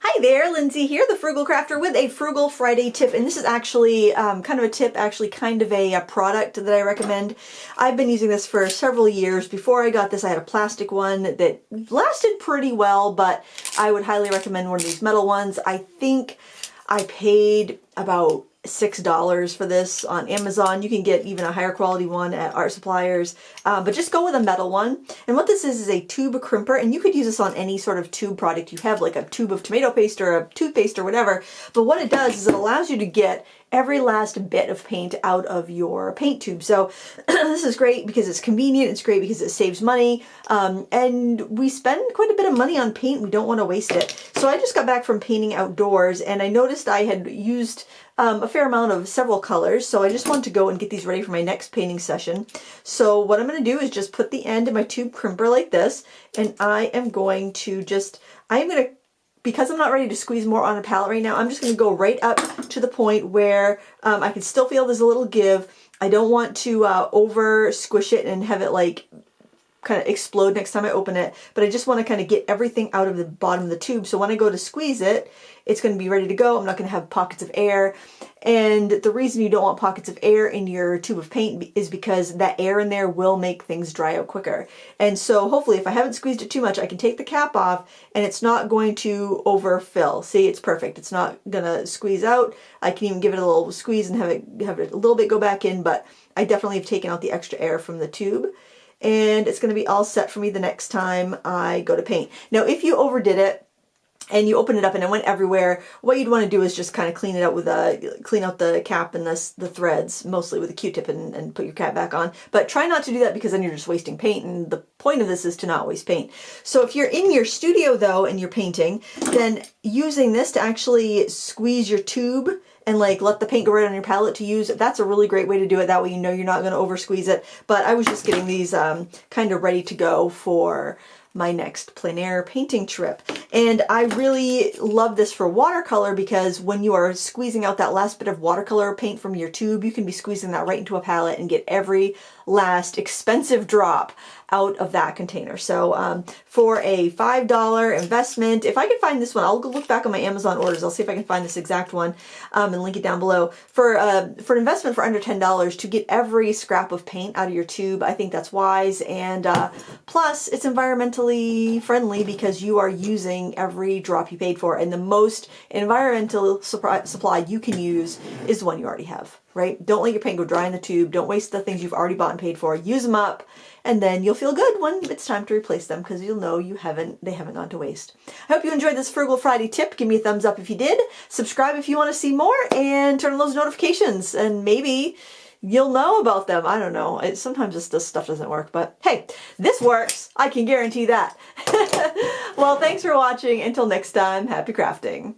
Hi there, Lindsay here, the Frugal Crafter with a Frugal Friday tip, and this is actually kind of a tip, actually kind of a product that I recommend. I've been using this for several years. Before I got this, I had a plastic one that lasted pretty well, but I would highly recommend one of these metal ones. I think I paid about $6 for this on Amazon. You can get even a higher quality one at art suppliers, but just go with a metal one. And what this is a tube crimper, and you could use this on any sort of tube product you have, like a tube of tomato paste or a toothpaste or whatever. But what it does is it allows you to get every last bit of paint out of your paint tube. So this is great because it's convenient, it's great because it saves money, and we spend quite a bit of money on paint. We don't want to waste it. So I just got back from painting outdoors and I noticed I had used a fair amount of several colors, so I just wanted to go and get these ready for my next painting session. So what I'm going to do is just put the end of my tube crimper like this, and I am going to because I'm not ready to squeeze more on a palette right now, I'm just going to go right up to the point where I can still feel there's a little give. I don't want to over squish it and have it like kind of explode next time I open it, but I just want to kind of get everything out of the bottom of the tube. So when I go to squeeze it, it's going to be ready to go. I'm not going to have pockets of air. And the reason you don't want pockets of air in your tube of paint is because that air in there will make things dry out quicker. And so hopefully if I haven't squeezed it too much, I can take the cap off and it's not going to overfill. See, it's perfect. It's not going to squeeze out. I can even give it a little squeeze and have it a little bit go back in, but I definitely have taken out the extra air from the tube. And it's going to be all set for me the next time I go to paint. Now, if you overdid it and you open it up and it went everywhere, what you'd want to do is just kind of clean it out with clean out the cap and the threads, mostly with a Q-tip, and put your cap back on. But try not to do that because then you're just wasting paint, and the point of this is to not waste paint. So if you're in your studio though and you're painting, then using this to actually squeeze your tube and like let the paint go right on your palette to use, that's a really great way to do it. That way you know you're not going to over squeeze it. But I was just getting these kind of ready to go for my next plein air painting trip. And I really love this for watercolor because when you are squeezing out that last bit of watercolor paint from your tube, you can be squeezing that right into a palette and get every last expensive drop out of that container. So for a $5 investment, if I can find this one, I'll go look back on my Amazon orders. I'll see if I can find this exact one and link it down below. For an investment for under $10 to get every scrap of paint out of your tube, I think that's wise. And plus, it's environmentally friendly because you are using every drop you paid for. And the most environmental supply you can use is the one you already have, right? Don't let your paint go dry in the tube. Don't waste the things you've already bought and paid for. Use them up, and then you'll feel good when it's time to replace them because you'll know they haven't gone to waste. I hope you enjoyed this Frugal Friday tip. Give me a thumbs up if you did. Subscribe if you want to see more, and turn on those notifications, and maybe you'll know about them. I don't know. Sometimes this stuff doesn't work, but hey, this works. I can guarantee that. Well, thanks for watching. Until next time, happy crafting.